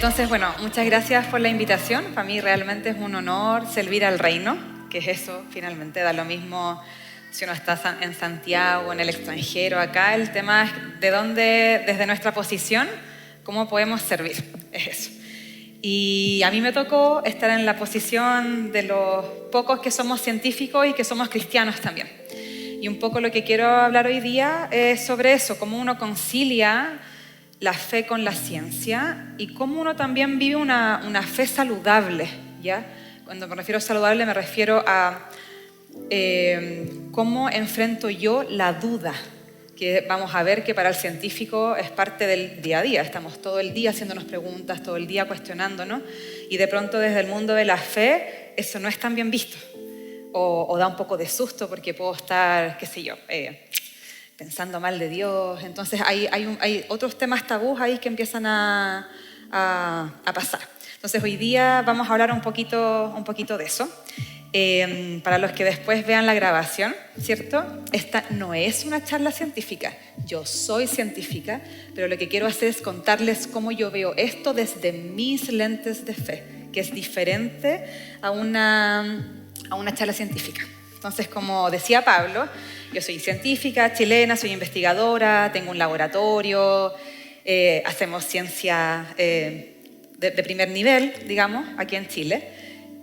Entonces, bueno, muchas gracias por la invitación. Para mí realmente es un honor servir al reino, que es eso, finalmente, da lo mismo si uno está en Santiago, en el extranjero, acá. El tema es de dónde, desde nuestra posición, cómo podemos servir, es eso. Y a mí me tocó estar en la posición de los pocos que somos científicos y que somos cristianos también. Y un poco lo que quiero hablar hoy día es sobre eso, cómo uno concilia la fe con la ciencia y cómo uno también vive una fe saludable, ¿ya? Cuando me refiero a saludable me refiero a cómo enfrento yo la duda, que vamos a ver que para el científico es parte del día a día. Estamos todo el día haciéndonos preguntas, todo el día cuestionándonos y de pronto desde el mundo de la fe eso no es tan bien visto o da un poco de susto porque puedo estar, qué sé yo, pensando mal de Dios. Entonces hay otros temas tabús ahí que empiezan a pasar. Entonces hoy día vamos a hablar un poquito de eso. Para los que después vean la grabación, ¿cierto? Esta no es una charla científica. Yo soy científica, pero lo que quiero hacer es contarles cómo yo veo esto desde mis lentes de fe, que es diferente a una charla científica. Entonces, como decía Pablo, yo soy científica chilena, soy investigadora, tengo un laboratorio, hacemos ciencia de primer nivel, digamos, aquí en Chile.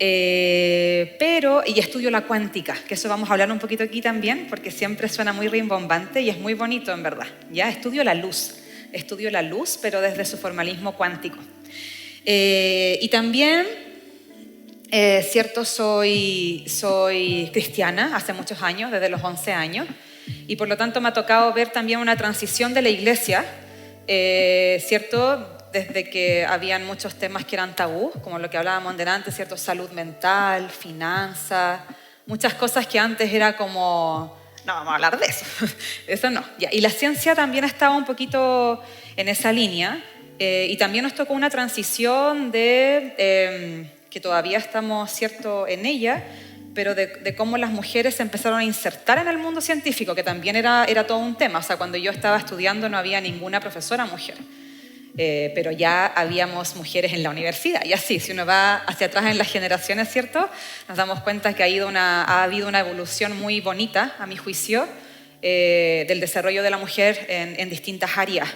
Y estudio la cuántica, que eso vamos a hablar un poquito aquí también, porque siempre suena muy rimbombante y es muy bonito en verdad. Ya estudio la luz, pero desde su formalismo cuántico. Y también, cierto, soy cristiana hace muchos años, desde los 11 años, y por lo tanto me ha tocado ver también una transición de la iglesia, cierto, desde que habían muchos temas que eran tabú, como lo que hablábamos delante, ¿cierto? Salud mental, finanzas, muchas cosas que antes era como, no, vamos a hablar de eso, eso no. Y la ciencia también estaba un poquito en esa línea, y también nos tocó una transición de, que todavía estamos, ¿cierto?, en ella, pero de cómo las mujeres se empezaron a insertar en el mundo científico, que también era todo un tema. O sea, cuando yo estaba estudiando no había ninguna profesora mujer. Pero ya habíamos mujeres en la universidad. Y así, si uno va hacia atrás en las generaciones, ¿cierto?, nos damos cuenta que ha habido una evolución muy bonita, a mi juicio, del desarrollo de la mujer en distintas áreas,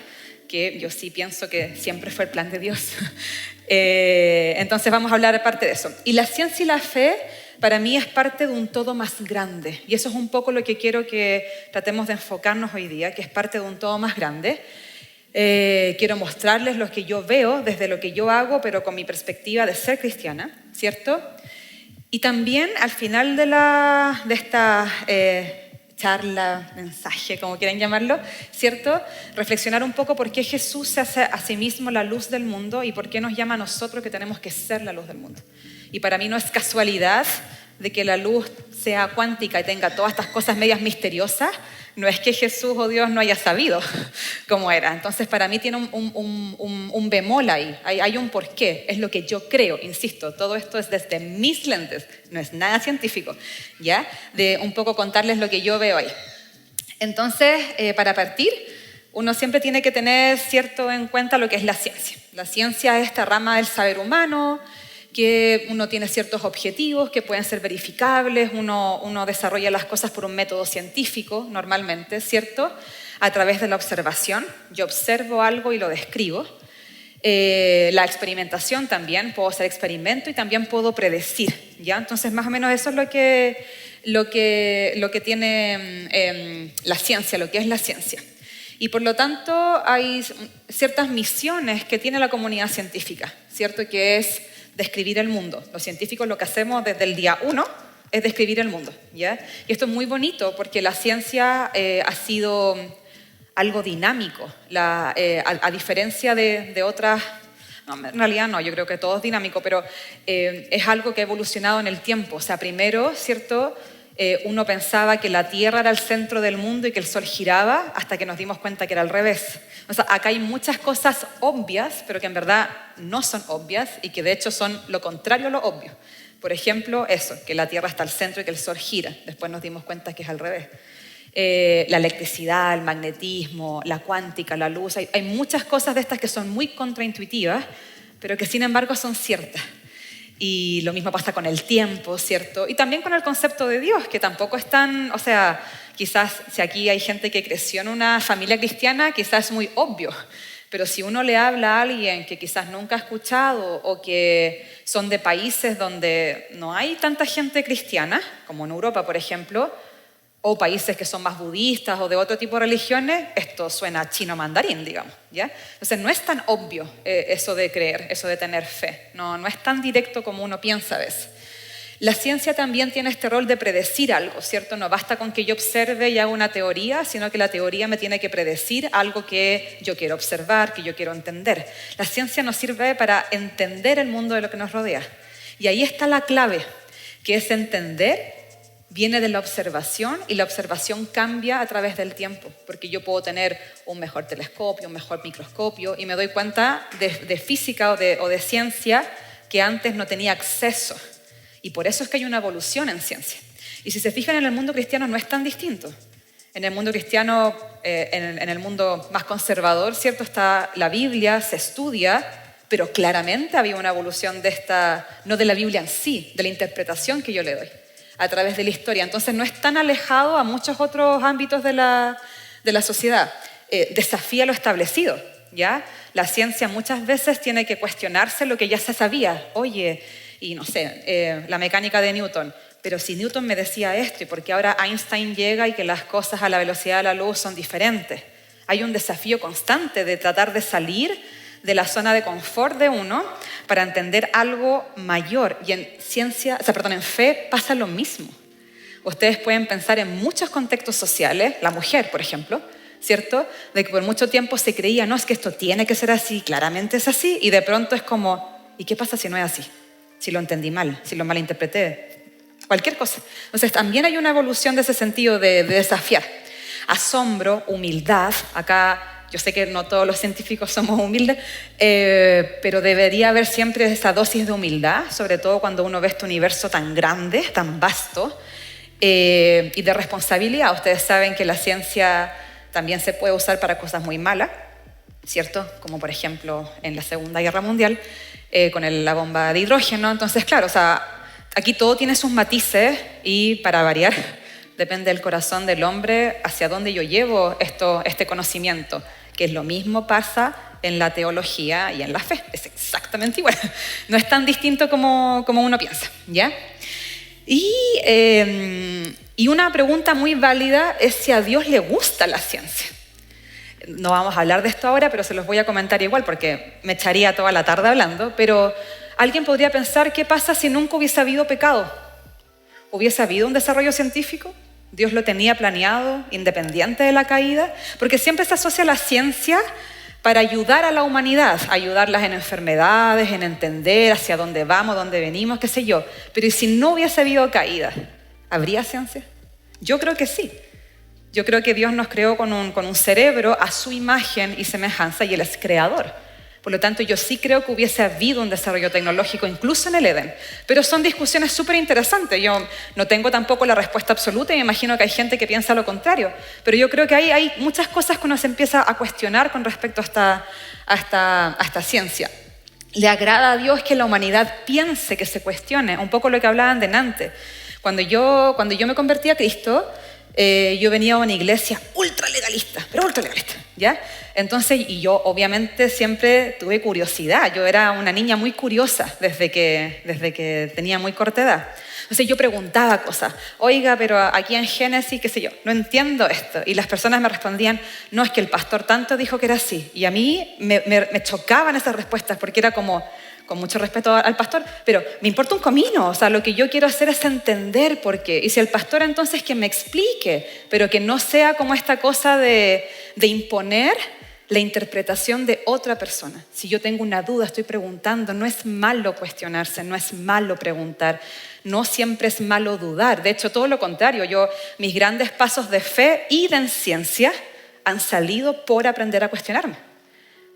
que yo sí pienso que siempre fue el plan de Dios. Entonces vamos a hablar aparte de eso. Y la ciencia y la fe, para mí, es parte de un todo más grande. Y eso es un poco lo que quiero que tratemos de enfocarnos hoy día, que es parte de un todo más grande. Quiero mostrarles lo que yo veo desde lo que yo hago, pero con mi perspectiva de ser cristiana, ¿cierto? Y también al final de esta charla, mensaje, como quieran llamarlo, ¿cierto? Reflexionar un poco por qué Jesús se hace a sí mismo la luz del mundo y por qué nos llama a nosotros que tenemos que ser la luz del mundo. Y para mí no es casualidad de que la luz sea cuántica y tenga todas estas cosas medias misteriosas. No es que Jesús o Dios no haya sabido cómo era. Entonces, para mí tiene un bemol ahí. Hay un porqué. Es lo que yo creo, insisto. Todo esto es desde mis lentes. No es nada científico, ¿ya? De un poco contarles lo que yo veo ahí. Entonces, para partir, uno siempre tiene que tener, cierto, en cuenta lo que es la ciencia. La ciencia es esta rama del saber humano, que uno tiene ciertos objetivos que pueden ser verificables, uno desarrolla las cosas por un método científico normalmente, ¿cierto? A través de la observación. Yo observo algo y lo describo. La experimentación también, puedo hacer experimento y también puedo predecir, ¿ya? Entonces más o menos eso es lo que tiene la ciencia, lo que es la ciencia. Y por lo tanto hay ciertas misiones que tiene la comunidad científica, ¿cierto? Que es describir el mundo. Los científicos lo que hacemos desde el día 1 es describir el mundo, ¿ya? Y esto es muy bonito porque la ciencia ha sido algo dinámico, a diferencia de otras. No, en realidad no, yo creo que todo es dinámico, pero es algo que ha evolucionado en el tiempo. O sea, primero, ¿cierto?, uno pensaba que la Tierra era el centro del mundo y que el Sol giraba hasta que nos dimos cuenta que era al revés. O sea, acá hay muchas cosas obvias, pero que en verdad no son obvias y que de hecho son lo contrario a lo obvio. Por ejemplo, eso, que la Tierra está al centro y que el Sol gira. Después nos dimos cuenta que es al revés. La electricidad, el magnetismo, la cuántica, la luz. Hay muchas cosas de estas que son muy contraintuitivas, pero que sin embargo son ciertas. Y lo mismo pasa con el tiempo, ¿cierto? Y también con el concepto de Dios, que tampoco es tan, o sea, quizás si aquí hay gente que creció en una familia cristiana, quizás es muy obvio. Pero si uno le habla a alguien que quizás nunca ha escuchado o que son de países donde no hay tanta gente cristiana, como en Europa, por ejemplo, o países que son más budistas o de otro tipo de religiones, esto suena chino mandarín, digamos, ¿ya? Entonces no es tan obvio eso de creer, eso de tener fe, no es tan directo como uno piensa a veces. La ciencia también tiene este rol de predecir algo, ¿cierto? No basta con que yo observe y haga una teoría, sino que la teoría me tiene que predecir algo que yo quiero observar, que yo quiero entender. La ciencia nos sirve para entender el mundo de lo que nos rodea. Y ahí está la clave, que es entender, viene de la observación y la observación cambia a través del tiempo, porque yo puedo tener un mejor telescopio, un mejor microscopio y me doy cuenta de física o de ciencia que antes no tenía acceso. Y por eso es que hay una evolución en ciencia. Y si se fijan, en el mundo cristiano no es tan distinto. En el mundo cristiano, en el mundo más conservador, ¿cierto? Está la Biblia, se estudia, pero claramente había una evolución de esta, no de la Biblia en sí, de la interpretación que yo le doy a través de la historia. Entonces no es tan alejado a muchos otros ámbitos de la sociedad. Desafía lo establecido, ¿ya? La ciencia muchas veces tiene que cuestionarse lo que ya se sabía. Oye, y no sé, la mecánica de Newton, pero si Newton me decía esto, ¿y por qué ahora Einstein llega y que las cosas a la velocidad de la luz son diferentes? Hay un desafío constante de tratar de salir de la zona de confort de uno para entender algo mayor. Y en ciencia, en fe pasa lo mismo. Ustedes pueden pensar en muchos contextos sociales, la mujer, por ejemplo, ¿cierto? De que por mucho tiempo se creía, no, es que esto tiene que ser así, claramente es así, y de pronto es como, ¿y qué pasa si no es así? Si lo entendí mal, si lo malinterpreté, cualquier cosa. Entonces también hay una evolución de ese sentido de desafiar. Asombro, humildad, acá yo sé que no todos los científicos somos humildes, pero debería haber siempre esa dosis de humildad, sobre todo cuando uno ve este universo tan grande, tan vasto, y de responsabilidad. Ustedes saben que la ciencia también se puede usar para cosas muy malas, ¿cierto? Como por ejemplo en la Segunda Guerra Mundial, con la bomba de hidrógeno. Entonces, claro, o sea, aquí todo tiene sus matices y para variar, depende del corazón del hombre hacia dónde yo llevo este conocimiento, que es lo mismo pasa en la teología y en la fe. Es exactamente igual. No es tan distinto como uno piensa, ¿ya? Y una pregunta muy válida es si a Dios le gusta la ciencia. No vamos a hablar de esto ahora, pero se los voy a comentar igual porque me echaría toda la tarde hablando, pero alguien podría pensar, ¿qué pasa si nunca hubiese habido pecado? ¿Hubiese habido un desarrollo científico? ¿Dios lo tenía planeado, independiente de la caída? Porque siempre se asocia la ciencia para ayudar a la humanidad, ayudarlas en enfermedades, en entender hacia dónde vamos, dónde venimos, qué sé yo. Pero ¿y si no hubiese habido caída? ¿Habría ciencia? Yo creo que sí. Yo creo que Dios nos creó con un cerebro a su imagen y semejanza y Él es creador. Por lo tanto, yo sí creo que hubiese habido un desarrollo tecnológico incluso en el Edén. Pero son discusiones súper interesantes. Yo no tengo tampoco la respuesta absoluta y me imagino que hay gente que piensa lo contrario. Pero yo creo que hay muchas cosas que uno se empieza a cuestionar con respecto a esta ciencia. ¿Le agrada a Dios que la humanidad piense, que se cuestione? Un poco lo que hablaban delante. Cuando yo me convertí a Cristo, yo venía a una iglesia ultra legalista, ¿ya? Entonces, y yo obviamente siempre tuve curiosidad, yo era una niña muy curiosa desde que tenía muy corta edad. Entonces yo preguntaba cosas, oiga, pero aquí en Génesis, qué sé yo, no entiendo esto. Y las personas me respondían, no, es que el pastor tanto dijo que era así. Y a mí me chocaban esas respuestas porque era como, con mucho respeto al pastor, pero me importa un comino, o sea, lo que yo quiero hacer es entender por qué. Y si el pastor entonces que me explique, pero que no sea como esta cosa de imponer la interpretación de otra persona. Si yo tengo una duda, estoy preguntando, no es malo cuestionarse, no es malo preguntar, no siempre es malo dudar. De hecho, todo lo contrario, mis grandes pasos de fe y de ciencia han salido por aprender a cuestionarme,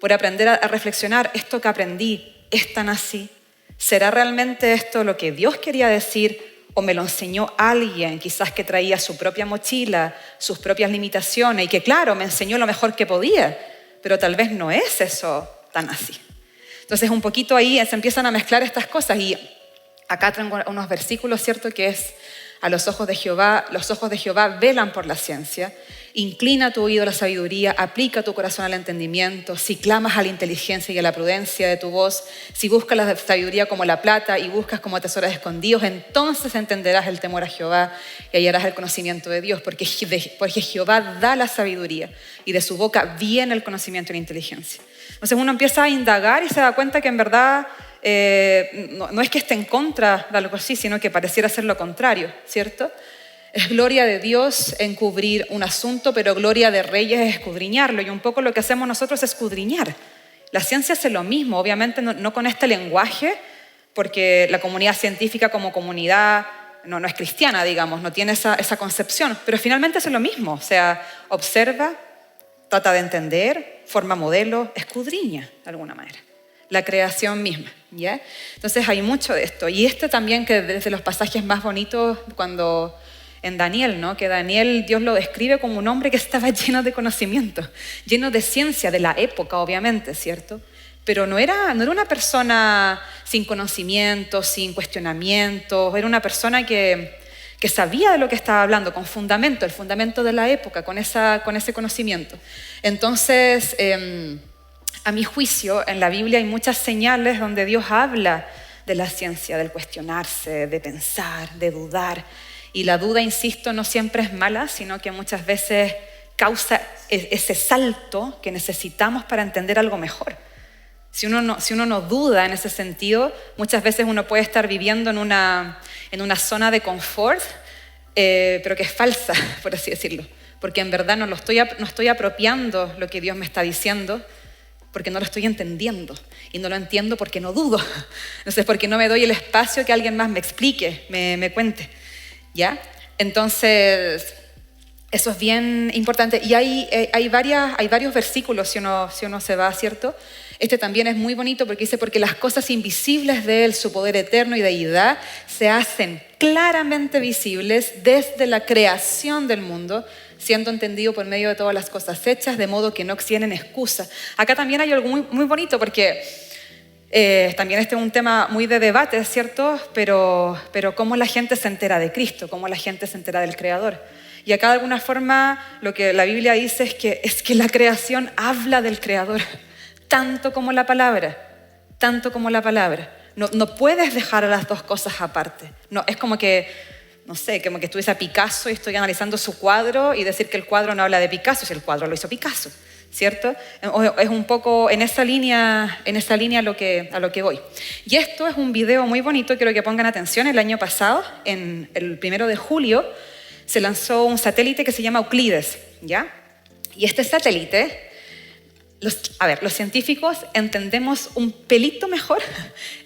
por aprender a reflexionar, esto que aprendí, ¿es tan así? ¿Será realmente esto lo que Dios quería decir o me lo enseñó alguien quizás que traía su propia mochila, sus propias limitaciones y que claro, me enseñó lo mejor que podía, pero tal vez no es eso tan así? Entonces un poquito ahí se empiezan a mezclar estas cosas y acá tengo unos versículos, ¿cierto? Que es a los ojos de Jehová velan por la ciencia, inclina tu oído a la sabiduría, aplica tu corazón al entendimiento, si clamas a la inteligencia y a la prudencia de tu voz, si buscas la sabiduría como la plata y buscas como tesoros escondidos, entonces entenderás el temor a Jehová y hallarás el conocimiento de Dios, porque Jehová da la sabiduría y de su boca viene el conocimiento y la inteligencia. Entonces uno empieza a indagar y se da cuenta que en verdad no es que esté en contra de algo así, sino que pareciera ser lo contrario, ¿cierto? Es gloria de Dios encubrir un asunto, pero gloria de reyes es escudriñarlo. Y un poco lo que hacemos nosotros es escudriñar. La ciencia hace lo mismo, obviamente no con este lenguaje, porque la comunidad científica como comunidad no es cristiana, digamos, no tiene esa concepción, pero finalmente hace lo mismo. O sea, observa, trata de entender, forma modelos, escudriña de alguna manera. La creación misma, ¿ya? Entonces hay mucho de esto. Y también que desde los pasajes más bonitos cuando en Daniel, ¿no? Que Daniel, Dios lo describe como un hombre que estaba lleno de conocimiento, lleno de ciencia, de la época, obviamente, ¿cierto? Pero no era una persona sin conocimiento, sin cuestionamientos, era una persona que sabía de lo que estaba hablando, con fundamento, el fundamento de la época, con ese conocimiento. Entonces, a mi juicio, en la Biblia hay muchas señales donde Dios habla de la ciencia, del cuestionarse, de pensar, de dudar. Y la duda, insisto, no siempre es mala, sino que muchas veces causa ese salto que necesitamos para entender algo mejor. Si uno no duda en ese sentido, muchas veces uno puede estar viviendo en una zona de confort, pero que es falsa, por así decirlo. Porque en verdad no estoy apropiando lo que Dios me está diciendo, porque no lo estoy entendiendo. Y no lo entiendo porque no dudo. Entonces, porque no me doy el espacio que alguien más me explique, me cuente. ¿Ya? Entonces, eso es bien importante. Y hay varios versículos si uno se va, ¿cierto? Este también es muy bonito porque dice, porque las cosas invisibles de Él, su poder eterno y deidad, se hacen claramente visibles desde la creación del mundo, siendo entendido por medio de todas las cosas hechas, de modo que no tienen excusa. Acá también hay algo muy, muy bonito porque también este es un tema muy de debate, ¿cierto? Pero cómo la gente se entera de Cristo, cómo la gente se entera del Creador. Y acá de alguna forma lo que la Biblia dice es que la creación habla del Creador, tanto como la palabra, tanto como la palabra. No puedes dejar a las dos cosas aparte. No, es como que, no sé, como que estuviese a Picasso y estoy analizando su cuadro y decir que el cuadro no habla de Picasso si el cuadro lo hizo Picasso, ¿cierto? Es un poco en esa línea a lo que voy. Y esto es un video muy bonito, quiero que pongan atención. El año pasado, en el 1 de julio, se lanzó un satélite que se llama Euclides, ¿ya? Y este satélite, los científicos entendemos un pelito mejor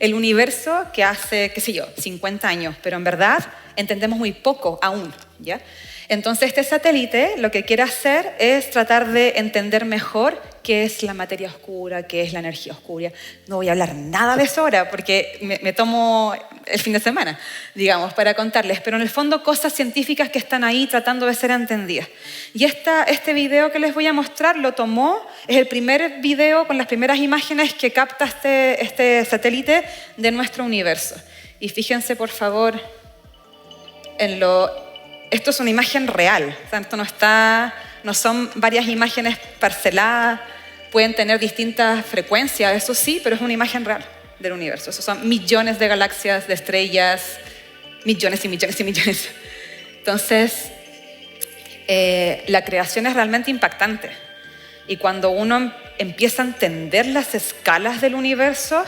el universo que hace, 50 años, pero en verdad entendemos muy poco aún, ¿ya? Entonces este satélite lo que quiere hacer es tratar de entender mejor qué es la materia oscura, qué es la energía oscura. No voy a hablar nada de eso ahora porque me tomo el fin de semana, digamos, para contarles, pero en el fondo cosas científicas que están ahí tratando de ser entendidas. Y este video que les voy a mostrar es el primer video con las primeras imágenes que capta este satélite de nuestro universo. Y fíjense por favor esto es una imagen real, o sea, esto no son varias imágenes parceladas, pueden tener distintas frecuencias, eso sí, pero es una imagen real del universo. Esos son millones de galaxias, de estrellas, millones y millones y millones. Entonces, la creación es realmente impactante. Y cuando uno empieza a entender las escalas del universo,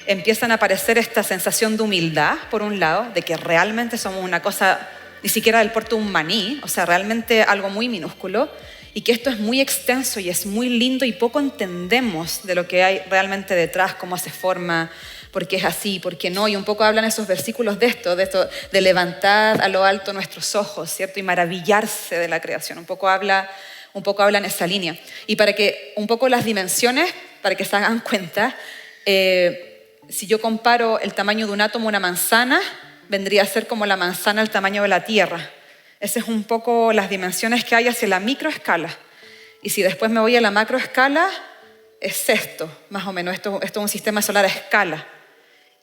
empiezan a aparecer esta sensación de humildad, por un lado, de que realmente somos una cosa ni siquiera del porte de un maní, o sea, realmente algo muy minúsculo, y que esto es muy extenso y es muy lindo y poco entendemos de lo que hay realmente detrás, cómo se forma, por qué es así, por qué no, y un poco hablan esos versículos de esto, de levantar a lo alto nuestros ojos, ¿cierto? Y maravillarse de la creación, un poco habla en esa línea. Y para que un poco las dimensiones, para que se hagan cuenta, si yo comparo el tamaño de un átomo a una manzana, vendría a ser como la manzana el tamaño de la Tierra. Esas es un poco las dimensiones que hay hacia la microescala. Y si después me voy a la macroescala, es esto, más o menos. Esto es un sistema solar a escala.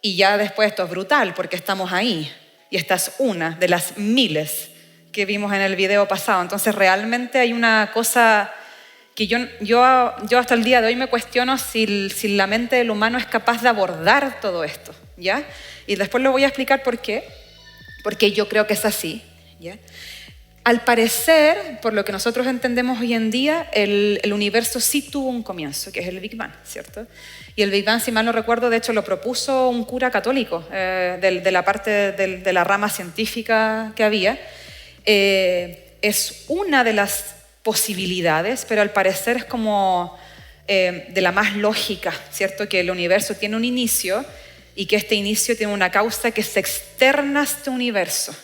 Y ya después esto es brutal porque estamos ahí. Y esta es una de las miles que vimos en el video pasado. Entonces realmente hay una cosa que yo hasta el día de hoy me cuestiono si la mente del humano es capaz de abordar todo esto, ¿ya? Y después lo voy a explicar por qué, porque yo creo que es así, ¿ya? Al parecer, por lo que nosotros entendemos hoy en día, el universo sí tuvo un comienzo, que es el Big Bang, ¿cierto? Y el Big Bang, si mal no recuerdo, de hecho lo propuso un cura católico de la parte de la rama científica que había. Es una de las posibilidades, pero al parecer es como de la más lógica, ¿cierto? Que el universo tiene un inicio y que este inicio tiene una causa que se externa a este universo.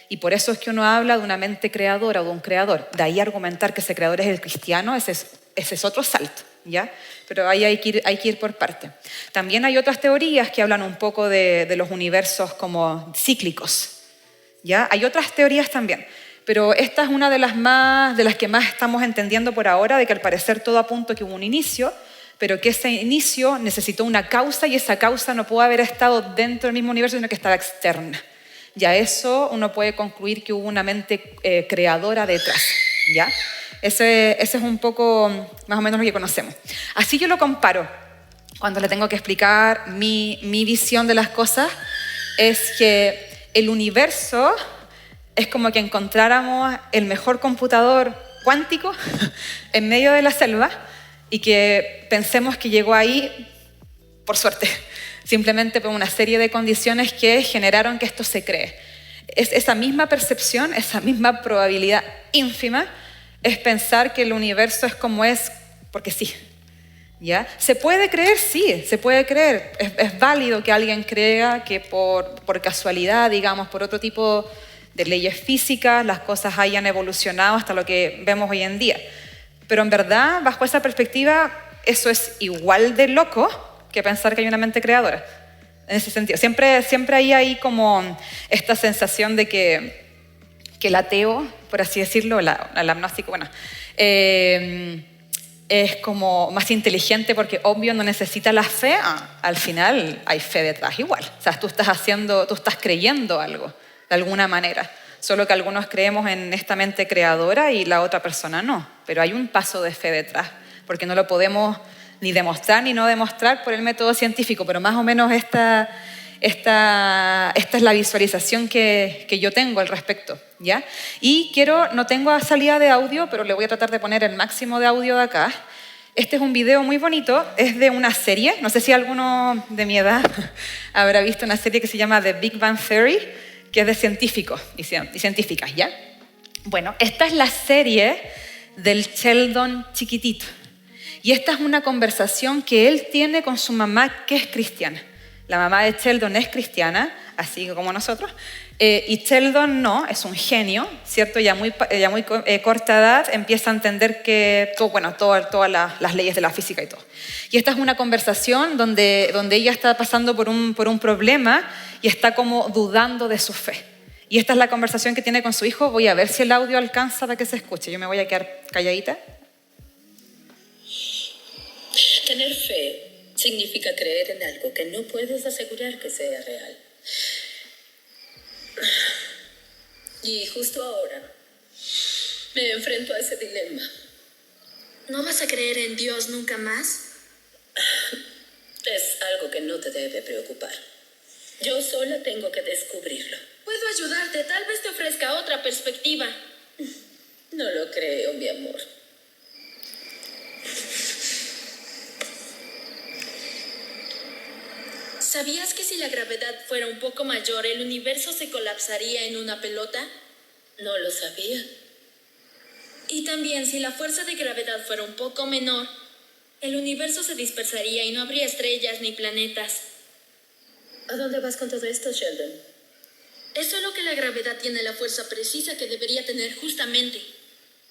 Y por eso es que uno habla de una mente creadora o de un creador. De ahí argumentar que ese creador es el cristiano, ese es otro salto, ¿ya? Pero ahí hay que ir por parte. También hay otras teorías que hablan un poco de los universos como cíclicos, ¿ya? Hay otras teorías también. Pero esta es una de las que más estamos entendiendo por ahora, de que al parecer todo apunta que hubo un inicio, pero que ese inicio necesitó una causa y esa causa no pudo haber estado dentro del mismo universo, sino que estaba externa. Ya eso uno puede concluir que hubo una mente creadora detrás, ¿ya? Ese es un poco más o menos lo que conocemos. Así yo lo comparo cuando le tengo que explicar mi visión de las cosas, es que el universo es como que encontráramos el mejor computador cuántico en medio de la selva y que pensemos que llegó ahí por suerte, simplemente por una serie de condiciones que generaron que esto se cree. Es esa misma percepción, esa misma probabilidad ínfima, es pensar que el universo es como es porque sí. ¿Ya? ¿Se puede creer? Sí, se puede creer. Es válido que alguien crea que por casualidad, digamos, por otro tipo de leyes físicas, las cosas hayan evolucionado hasta lo que vemos hoy en día. Pero en verdad, bajo esa perspectiva, eso es igual de loco que pensar que hay una mente creadora. En ese sentido, siempre hay como esta sensación de que el ateo, por así decirlo, el agnóstico, bueno, es como más inteligente porque obvio no necesita la fe. Al final hay fe detrás igual. O sea, tú estás creyendo algo de alguna manera. Solo que algunos creemos en esta mente creadora y la otra persona no. Pero hay un paso de fe detrás, porque no lo podemos ni demostrar ni no demostrar por el método científico, pero más o menos esta es la visualización que yo tengo al respecto, ¿ya? Y no tengo salida de audio, pero le voy a tratar de poner el máximo de audio de acá. Este es un video muy bonito, es de una serie, no sé si alguno de mi edad habrá visto una serie que se llama The Big Bang Theory, que es de científicos y científicas, ¿ya? Bueno, esta es la serie del Sheldon chiquitito. Y esta es una conversación que él tiene con su mamá, que es cristiana. La mamá de Sheldon es cristiana, así como nosotros, y Sheldon no, es un genio, ¿cierto? Ya muy corta edad empieza a entender que todas las leyes de la física y todo. Y esta es una conversación donde ella está pasando por un problema y está como dudando de su fe. Y esta es la conversación que tiene con su hijo. Voy a ver si el audio alcanza para que se escuche. Yo me voy a quedar calladita. Tener fe significa creer en algo que no puedes asegurar que sea real. Y justo ahora me enfrento a ese dilema. ¿No vas a creer en Dios nunca más? Es algo que no te debe preocupar. Yo sola tengo que descubrirlo. Puedo ayudarte, tal vez te ofrezca otra perspectiva. No lo creo, mi amor. ¿Sabías que si la gravedad fuera un poco mayor, el universo se colapsaría en una pelota? No lo sabía. Y también, si la fuerza de gravedad fuera un poco menor, el universo se dispersaría y no habría estrellas ni planetas. ¿A dónde vas con todo esto, Sheldon? Es solo que la gravedad tiene la fuerza precisa que debería tener justamente.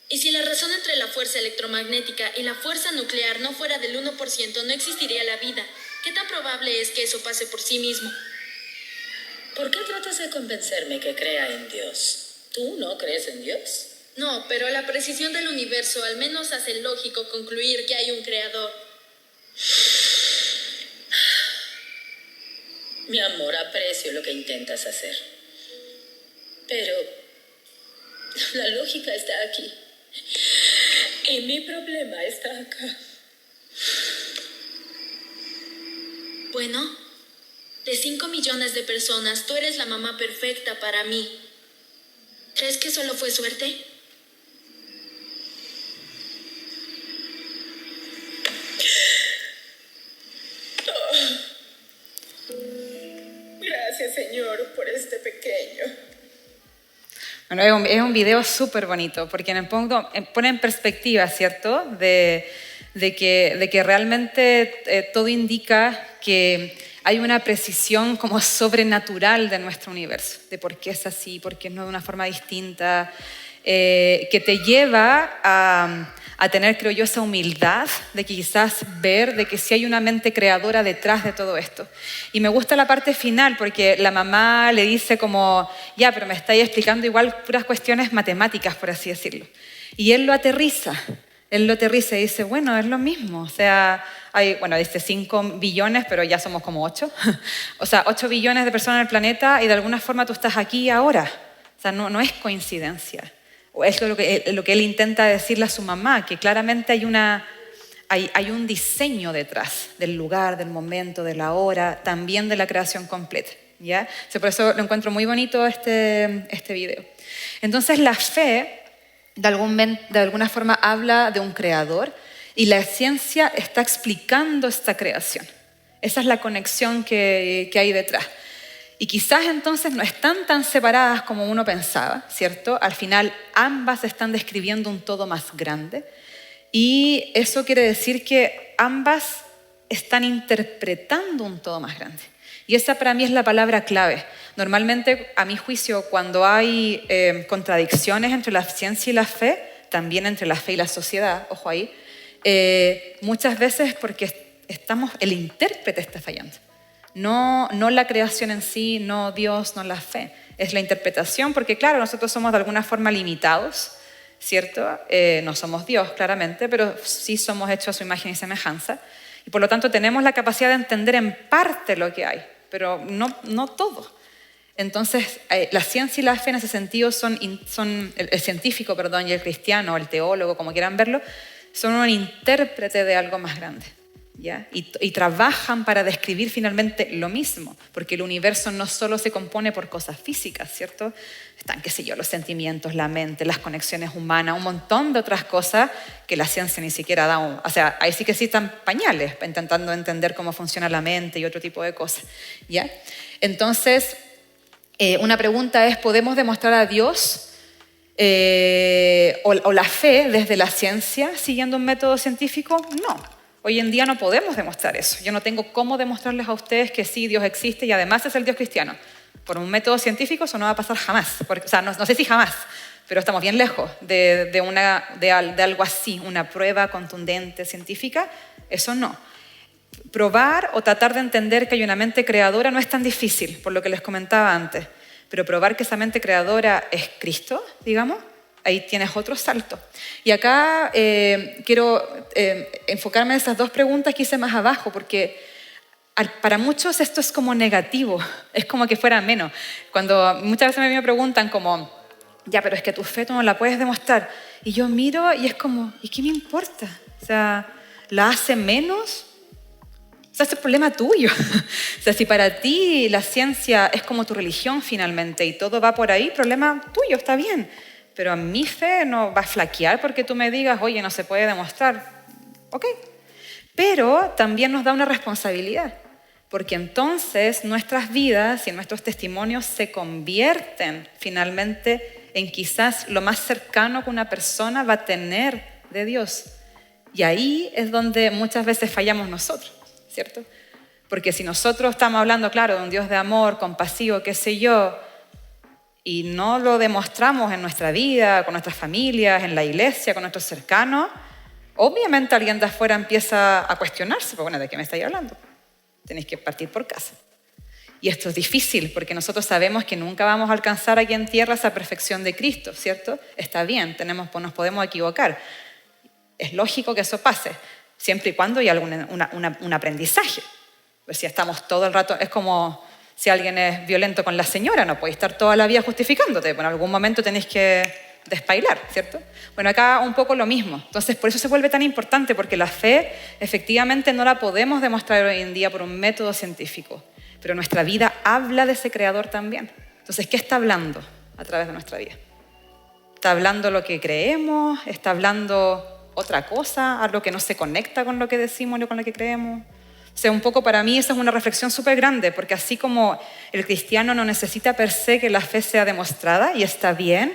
Y si la razón entre la fuerza electromagnética y la fuerza nuclear no fuera del 1%, no existiría la vida. ¿Qué tan probable es que eso pase por sí mismo? ¿Por qué tratas de convencerme que crea en Dios? ¿Tú no crees en Dios? No, pero la precisión del universo al menos hace lógico concluir que hay un creador. Mi amor, aprecio lo que intentas hacer. Pero la lógica está aquí. Y mi problema está acá. Bueno, de 5 millones de personas, tú eres la mamá perfecta para mí. ¿Crees que solo fue suerte? Gracias, Señor, por este pequeño. Bueno, es un video súper bonito porque en el fondo pone en perspectiva, ¿cierto? De que realmente todo indica que hay una precisión como sobrenatural de nuestro universo, de por qué es así, por qué no de una forma distinta, que te lleva a tener, creo yo, esa humildad de quizás ver de que sí hay una mente creadora detrás de todo esto. Y me gusta la parte final porque la mamá le dice como, ya, pero me estáis explicando igual puras cuestiones matemáticas, por así decirlo. Y él lo aterriza y dice, bueno, es lo mismo. O sea, dice 5 billones, pero ya somos como 8. O sea, 8 billones de personas en el planeta y de alguna forma tú estás aquí ahora. O sea, no es coincidencia. O eso es lo que él intenta decirle a su mamá, que claramente hay un diseño detrás del lugar, del momento, de la hora, también de la creación completa. ¿Ya? Por eso lo encuentro muy bonito este video. Entonces la fe, de alguna forma, habla de un creador y la ciencia está explicando esta creación. Esa es la conexión que hay detrás. Y quizás entonces no están tan separadas como uno pensaba, ¿cierto? Al final ambas están describiendo un todo más grande y eso quiere decir que ambas están interpretando un todo más grande. Y esa para mí es la palabra clave. Normalmente, a mi juicio, cuando hay contradicciones entre la ciencia y la fe, también entre la fe y la sociedad, ojo ahí, muchas veces porque el intérprete está fallando. No la creación en sí, no Dios, no la fe. Es la interpretación, porque claro, nosotros somos de alguna forma limitados, ¿cierto? No somos Dios, claramente, pero sí somos hechos a su imagen y semejanza. Y por lo tanto tenemos la capacidad de entender en parte lo que hay, pero no todo. Entonces, la ciencia y la fe en ese sentido son el científico, y el cristiano, el teólogo, como quieran verlo, son un intérprete de algo más grande. ¿Ya? Y trabajan para describir finalmente lo mismo, porque el universo no solo se compone por cosas físicas, ¿cierto? Están, los sentimientos, la mente, las conexiones humanas, un montón de otras cosas que la ciencia ni siquiera da. O sea, ahí sí que sí están pañales, intentando entender cómo funciona la mente y otro tipo de cosas, ¿ya? Entonces, una pregunta es, ¿podemos demostrar a Dios o la fe desde la ciencia siguiendo un método científico? No. Hoy en día no podemos demostrar eso. Yo no tengo cómo demostrarles a ustedes que sí, Dios existe y además es el Dios cristiano. Por un método científico eso no va a pasar jamás. No sé si jamás, pero estamos bien lejos de algo así, una prueba contundente científica. Eso no. Probar o tratar de entender que hay una mente creadora no es tan difícil, por lo que les comentaba antes. Pero probar que esa mente creadora es Cristo, digamos, ahí tienes otro salto. Y acá quiero enfocarme en esas dos preguntas que hice más abajo, porque para muchos esto es como negativo, es como que fuera menos. Cuando muchas veces me preguntan como, ya, pero es que tu fe tú no la puedes demostrar. Y yo miro y es como, ¿y qué me importa? O sea, ¿la hace menos? O sea, es el problema tuyo. O sea, si para ti la ciencia es como tu religión finalmente y todo va por ahí, problema tuyo, está bien. Pero a mi fe no va a flaquear porque tú me digas, oye, no se puede demostrar. Ok. Pero también nos da una responsabilidad, porque entonces nuestras vidas y nuestros testimonios se convierten finalmente en quizás lo más cercano que una persona va a tener de Dios. Y ahí es donde muchas veces fallamos nosotros, ¿cierto? Porque si nosotros estamos hablando, claro, de un Dios de amor, compasivo, qué sé yo, y no lo demostramos en nuestra vida, con nuestras familias, en la iglesia, con nuestros cercanos, obviamente alguien de afuera empieza a cuestionarse, pues bueno, ¿de qué me estáis hablando? Tenéis que partir por casa. Y esto es difícil porque nosotros sabemos que nunca vamos a alcanzar aquí en tierra esa perfección de Cristo, ¿cierto? Está bien, nos podemos equivocar. Es lógico que eso pase. siempre y cuando hay un aprendizaje. Pues si estamos todo el rato, es como si alguien es violento con la señora, no podéis estar toda la vida justificándote, pero en algún momento tenéis que despailar, ¿cierto? Bueno, acá un poco lo mismo. Entonces, por eso se vuelve tan importante, porque la fe efectivamente no la podemos demostrar hoy en día por un método científico, pero nuestra vida habla de ese creador también. Entonces, ¿qué está hablando a través de nuestra vida? ¿Está hablando lo que creemos? ¿Está hablando otra cosa? ¿Algo que no se conecta con lo que decimos o con lo que creemos? O sea, un poco para mí esa es una reflexión súper grande, porque así como el cristiano no necesita per se que la fe sea demostrada, y está bien,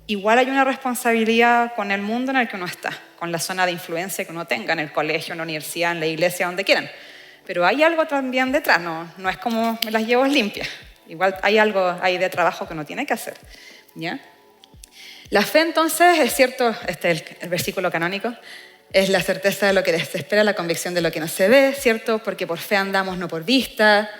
igual hay una responsabilidad con el mundo en el que uno está, con la zona de influencia que uno tenga, en el colegio, en la universidad, en la iglesia, donde quieran. Pero hay algo también detrás, no es como me las llevo limpias. Igual hay algo ahí de trabajo que uno tiene que hacer, ¿ya? La fe, entonces, es cierto, este es el versículo canónico, es la certeza de lo que se espera, la convicción de lo que no se ve, ¿cierto? Porque por fe andamos, no por vista,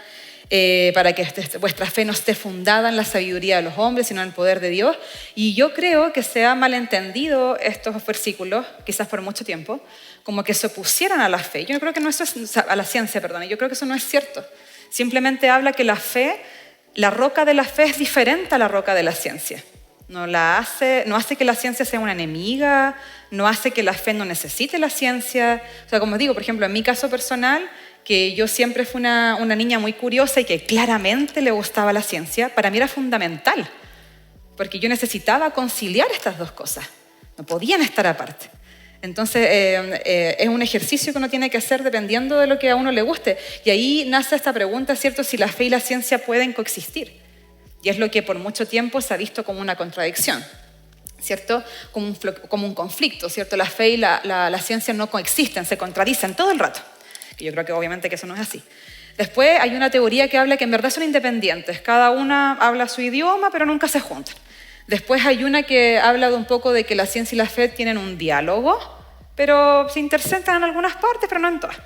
para que vuestra fe no esté fundada en la sabiduría de los hombres, sino en el poder de Dios. Y yo creo que se ha malentendido estos versículos, quizás por mucho tiempo, como que se opusieran a la fe. Yo creo que no eso es, a la ciencia, perdón, yo creo que eso no es cierto. Simplemente habla que la fe, la roca de la fe es diferente a la roca de la ciencia. No hace que la ciencia sea una enemiga, no hace que la fe no necesite la ciencia. O sea, como digo, por ejemplo, en mi caso personal, que yo siempre fui una niña muy curiosa y que claramente le gustaba la ciencia, para mí era fundamental, porque yo necesitaba conciliar estas dos cosas, no podían estar aparte. Entonces, es un ejercicio que uno tiene que hacer dependiendo de lo que a uno le guste. Y ahí nace esta pregunta, ¿cierto?, si la fe y la ciencia pueden coexistir. Y es lo que por mucho tiempo se ha visto como una contradicción, ¿cierto? Como un conflicto, ¿cierto? La fe y la ciencia no coexisten, se contradicen todo el rato. Y yo creo que obviamente que eso no es así. Después hay una teoría que habla que en verdad son independientes, cada una habla su idioma, pero nunca se juntan. Después hay una que habla de un poco de que la ciencia y la fe tienen un diálogo, pero se interceptan en algunas partes, pero no en todas.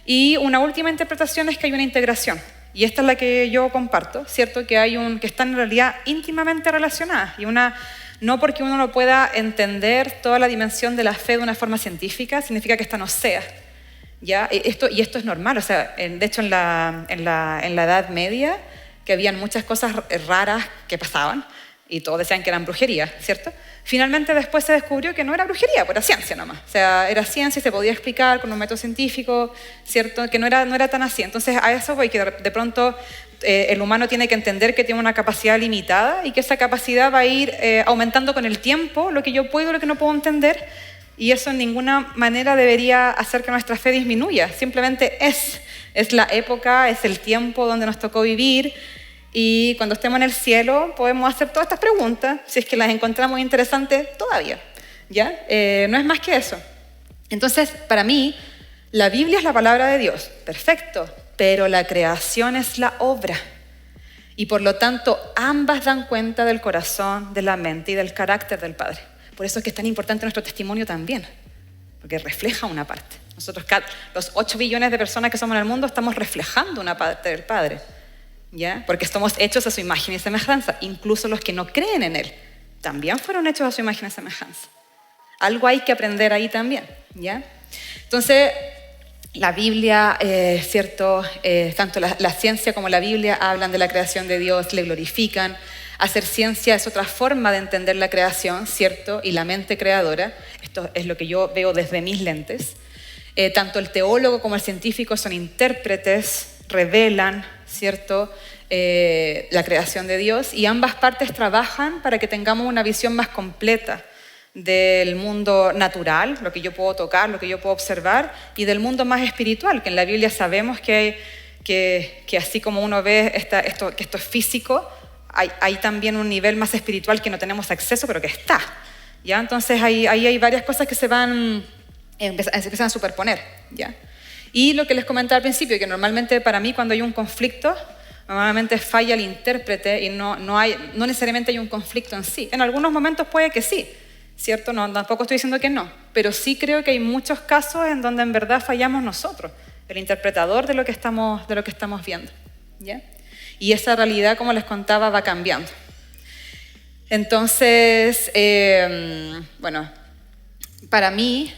Y una última interpretación es que hay una integración. Y esta es la que yo comparto, ¿cierto? Que están en realidad íntimamente relacionadas. Y no porque uno no pueda entender toda la dimensión de la fe de una forma científica, significa que esta no sea. ¿Ya? Y esto es normal. O sea, de hecho, en la Edad Media, que habían muchas cosas raras que pasaban, y todos decían que eran brujería, ¿cierto? Finalmente después se descubrió que no era brujería, pues era ciencia nomás. O sea, era ciencia y se podía explicar con un método científico, ¿cierto? Que no era tan así. Entonces a eso voy, que de pronto el humano tiene que entender que tiene una capacidad limitada y que esa capacidad va a ir aumentando con el tiempo, lo que yo puedo y lo que no puedo entender, y eso en ninguna manera debería hacer que nuestra fe disminuya. Simplemente es la época, es el tiempo donde nos tocó vivir. Y cuando estemos en el cielo podemos hacer todas estas preguntas, si es que las encontramos interesantes todavía, ¿ya? No es más que eso. Entonces, para mí, la Biblia es la palabra de Dios, perfecto, pero la creación es la obra. Y por lo tanto, ambas dan cuenta del corazón, de la mente y del carácter del Padre. Por eso es que es tan importante nuestro testimonio también, porque refleja una parte. Nosotros, los 8 billones de personas que somos en el mundo, estamos reflejando una parte del Padre. ¿Ya? Porque estamos hechos a su imagen y semejanza. Incluso los que no creen en Él también fueron hechos a su imagen y semejanza. Algo hay que aprender ahí también, ¿ya? Entonces, la Biblia, ¿cierto? Tanto la ciencia como la Biblia hablan de la creación de Dios, le glorifican. Hacer ciencia es otra forma de entender la creación, ¿cierto? Y la mente creadora. Esto es lo que yo veo desde mis lentes. Tanto el teólogo como el científico son intérpretes, revelan, ¿cierto?, la creación de Dios, y ambas partes trabajan para que tengamos una visión más completa del mundo natural, lo que yo puedo tocar, lo que yo puedo observar, y del mundo más espiritual, que en la Biblia sabemos que así como uno ve que esto es físico, hay también un nivel más espiritual que no tenemos acceso, pero que está, ¿ya? Entonces ahí hay varias cosas que se empiezan a superponer, ¿ya? Y lo que les comentaba al principio, que normalmente para mí cuando hay un conflicto, normalmente falla el intérprete y no necesariamente hay un conflicto en sí. En algunos momentos puede que sí, ¿cierto? No, tampoco estoy diciendo que no, pero sí creo que hay muchos casos en donde en verdad fallamos nosotros, el interpretador de lo que estamos viendo, ¿ya? Y esa realidad, como les contaba, va cambiando. Entonces, bueno, para mí,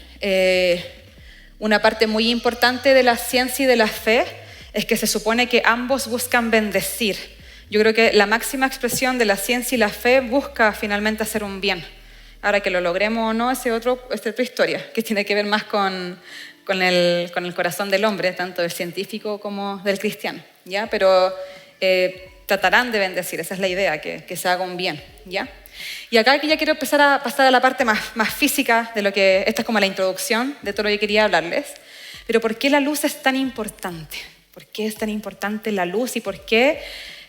Una parte muy importante de la ciencia y de la fe es que se supone que ambos buscan bendecir. Yo creo que la máxima expresión de la ciencia y la fe busca finalmente hacer un bien. Ahora que lo logremos o no, es otra historia, que tiene que ver más con el corazón del hombre, tanto del científico como del cristiano, ¿ya? Pero tratarán de bendecir, esa es la idea, que se haga un bien, ¿ya? Y acá ya quiero empezar a pasar a la parte más física de lo que, esta es como la introducción de todo lo que quería hablarles, pero ¿por qué la luz es tan importante? ¿Por qué es tan importante la luz y por qué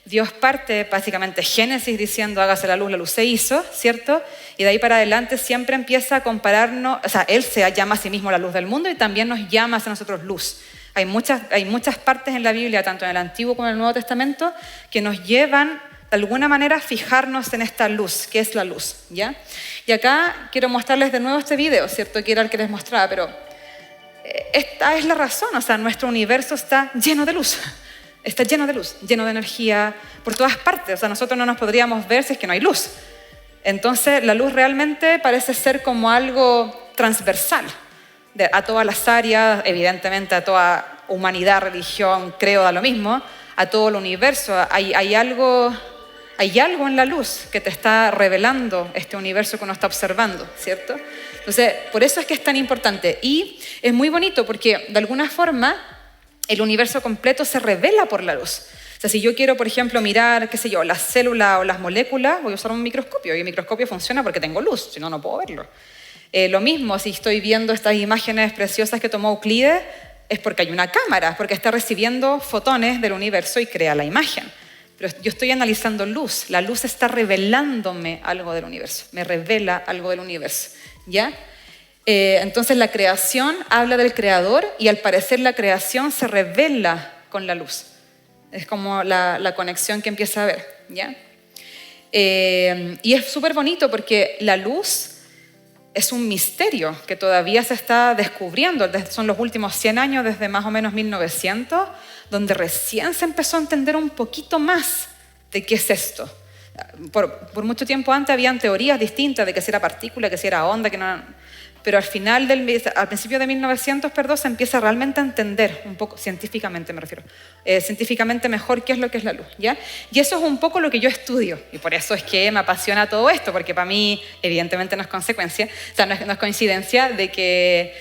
Dios parte básicamente Génesis diciendo hágase la luz se hizo, ¿cierto? Y de ahí para adelante siempre empieza a compararnos, o sea, Él se llama a sí mismo la luz del mundo y también nos llama a nosotros luz. Hay muchas partes en la Biblia, tanto en el Antiguo como en el Nuevo Testamento, que nos llevan de alguna manera a fijarnos en esta luz, que es la luz, ¿ya? Y acá quiero mostrarles de nuevo este video, ¿cierto? Que era el que les mostraba, pero esta es la razón, o sea, nuestro universo está lleno de luz. Está lleno de luz, lleno de energía, por todas partes. O sea, nosotros no nos podríamos ver si es que no hay luz. Entonces, la luz realmente parece ser como algo transversal a todas las áreas, evidentemente a toda humanidad, religión, creo, da lo mismo, a todo el universo. Hay algo en la luz que te está revelando este universo que uno está observando, ¿cierto? Entonces, por eso es que es tan importante. Y es muy bonito porque, de alguna forma, el universo completo se revela por la luz. O sea, si yo quiero, por ejemplo, mirar, qué sé yo, las células o las moléculas, voy a usar un microscopio y el microscopio funciona porque tengo luz, si no, no puedo verlo. Lo mismo, si estoy viendo estas imágenes preciosas que tomó Euclides, es porque hay una cámara, porque está recibiendo fotones del universo y crea la imagen. Pero yo estoy analizando luz, la luz está revelándome algo del universo, me revela algo del universo, ¿ya? Entonces la creación habla del creador y al parecer la creación se revela con la luz. Es como la conexión que empieza a haber, ¿ya? Y es súper bonito porque la luz es un misterio que todavía se está descubriendo. Son los últimos 100 años, desde más o menos 1900, donde recién se empezó a entender un poquito más de qué es esto. Por mucho tiempo antes habían teorías distintas de que si era partícula, que si era onda, que no... Pero al principio de 1900, se empieza realmente a entender un poco, científicamente me refiero, científicamente mejor qué es lo que es la luz, ¿ya? Y eso es un poco lo que yo estudio, y por eso es que me apasiona todo esto, porque para mí, evidentemente, no es consecuencia, o sea, no es coincidencia de que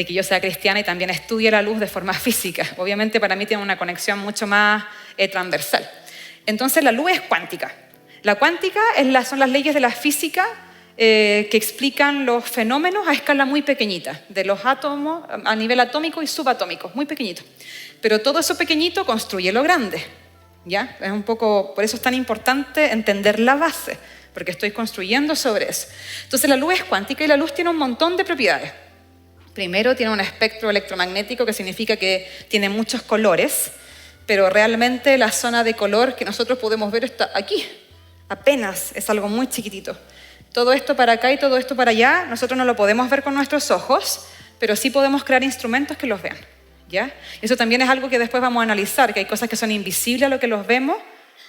yo sea cristiana y también estudie la luz de forma física. Obviamente, para mí tiene una conexión mucho más transversal. Entonces, la luz es cuántica. La cuántica son las leyes de la física que explican los fenómenos a escala muy pequeñita, de los átomos a nivel atómico y subatómico, muy pequeñito. Pero todo eso pequeñito construye lo grande, ¿ya? Es un poco, por eso es tan importante entender la base, porque estoy construyendo sobre eso. Entonces la luz es cuántica y la luz tiene un montón de propiedades. Primero, tiene un espectro electromagnético que significa que tiene muchos colores, pero realmente la zona de color que nosotros podemos ver está aquí. Apenas es algo muy chiquitito. Todo esto para acá y todo esto para allá, nosotros no lo podemos ver con nuestros ojos, pero sí podemos crear instrumentos que los vean, ¿ya? Eso también es algo que después vamos a analizar, que hay cosas que son invisibles a lo que los vemos,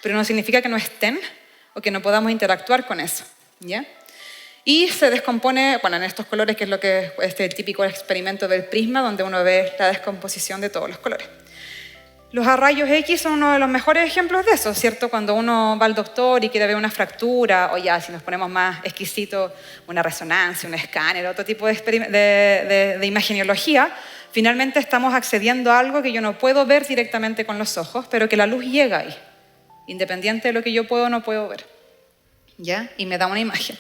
pero no significa que no estén o que no podamos interactuar con eso, ¿ya? Y se descompone, bueno, en estos colores, que es lo que es el típico experimento del prisma, donde uno ve la descomposición de todos los colores. Los rayos X son uno de los mejores ejemplos de eso, ¿cierto? Cuando uno va al doctor y quiere ver una fractura, o ya, si nos ponemos más exquisitos, una resonancia, un escáner, otro tipo de imagenología, finalmente estamos accediendo a algo que yo no puedo ver directamente con los ojos, pero que la luz llega ahí, independiente de lo que yo puedo o no puedo ver, ¿ya? Y me da una imagen.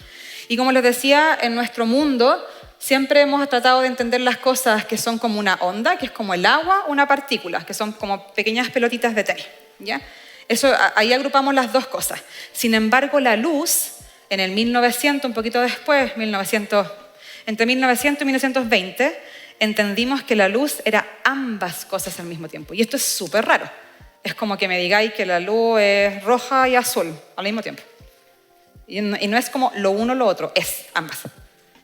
Y como les decía, en nuestro mundo siempre hemos tratado de entender las cosas que son como una onda, que es como el agua, una partícula, que son como pequeñas pelotitas de tenis, ¿ya? Eso, ahí agrupamos las dos cosas. Sin embargo, la luz, en el 1900, un poquito después, entre 1900 y 1920, entendimos que la luz era ambas cosas al mismo tiempo. Y esto es súper raro. Es como que me digáis que la luz es roja y azul al mismo tiempo. Y no es como lo uno o lo otro, es ambas.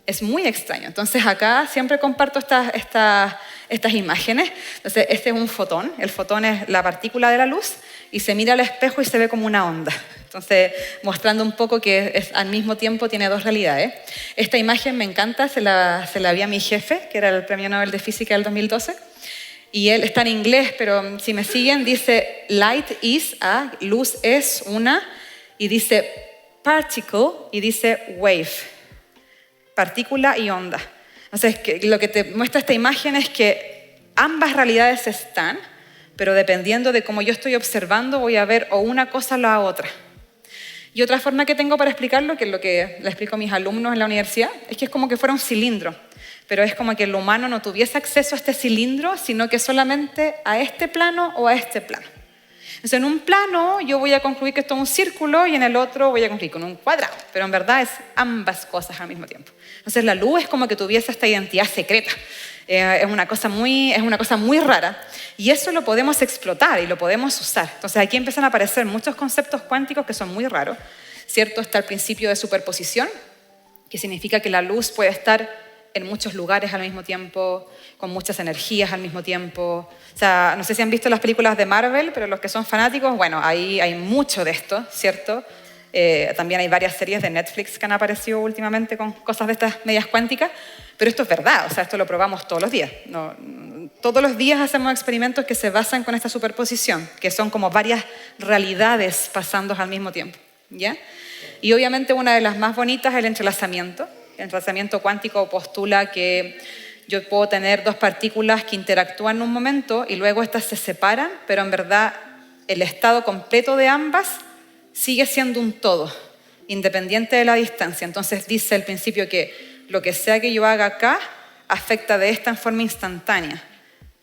Es muy extraño. Entonces acá siempre comparto estas imágenes. Entonces este es un fotón. El fotón es la partícula de la luz. y se mira al espejo y se ve como una onda. Entonces, mostrando un poco que al mismo tiempo tiene dos realidades. Esta imagen me encanta, se la vi a mi jefe, que era el Premio Nobel de Física del 2012, y él está en inglés, pero si me siguen, dice light is luz es una, y dice particle, y dice wave, partícula y onda. Entonces, lo que te muestra esta imagen es que ambas realidades están, pero dependiendo de cómo yo estoy observando, voy a ver o una cosa o la otra. Y otra forma que tengo para explicarlo, que es lo que le explico a mis alumnos en la universidad, es que es como que fuera un cilindro, pero es como que el humano no tuviese acceso a este cilindro, sino que solamente a este plano o a este plano. Entonces, en un plano yo voy a concluir que esto es un círculo y en el otro voy a concluir con un cuadrado, pero en verdad es ambas cosas al mismo tiempo. Entonces, la luz es como que tuviese esta identidad secreta. Es una cosa muy rara y eso lo podemos explotar y lo podemos usar. Entonces aquí empiezan a aparecer muchos conceptos cuánticos que son muy raros, ¿cierto? Está el principio de superposición, que significa que la luz puede estar en muchos lugares al mismo tiempo, con muchas energías al mismo tiempo. O sea, no sé si han visto las películas de Marvel, pero los que son fanáticos, bueno, ahí hay mucho de esto, ¿cierto? También hay varias series de Netflix que han aparecido últimamente con cosas de estas medias cuánticas, pero esto es verdad, o sea, esto lo probamos todos los días. Todos los días hacemos experimentos que se basan con esta superposición, que son como varias realidades pasando al mismo tiempo, ¿ya? Y obviamente una de las más bonitas es el entrelazamiento. El entrelazamiento cuántico postula que yo puedo tener dos partículas que interactúan en un momento y luego estas se separan, pero en verdad el estado completo de ambas sigue siendo un todo, independiente de la distancia. Entonces dice el principio que lo que sea que yo haga acá afecta de esta en forma instantánea,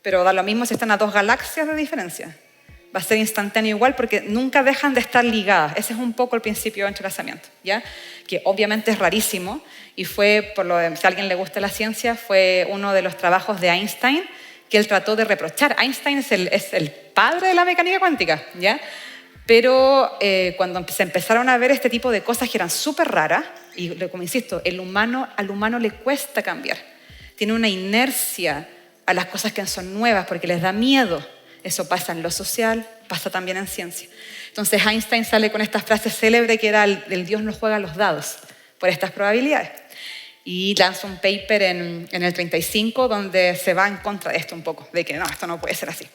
pero da lo mismo si están a 2 galaxias de diferencia. Va a ser instantáneo igual porque nunca dejan de estar ligadas. Ese es un poco el principio de entrelazamiento, ¿ya? Que obviamente es rarísimo y fue, si a alguien le gusta la ciencia, fue uno de los trabajos de Einstein que él trató de reprochar. Einstein es el padre de la mecánica cuántica, ¿ya? Pero cuando se empezaron a ver este tipo de cosas que eran súper raras, y como insisto, al humano le cuesta cambiar. Tiene una inercia a las cosas que son nuevas porque les da miedo. Eso pasa en lo social, pasa también en ciencia. Entonces Einstein sale con esta frase célebre que era el Dios no juega los dados por estas probabilidades. Y lanza un paper en el 35 donde se va en contra de esto un poco, de que no, esto no puede ser así,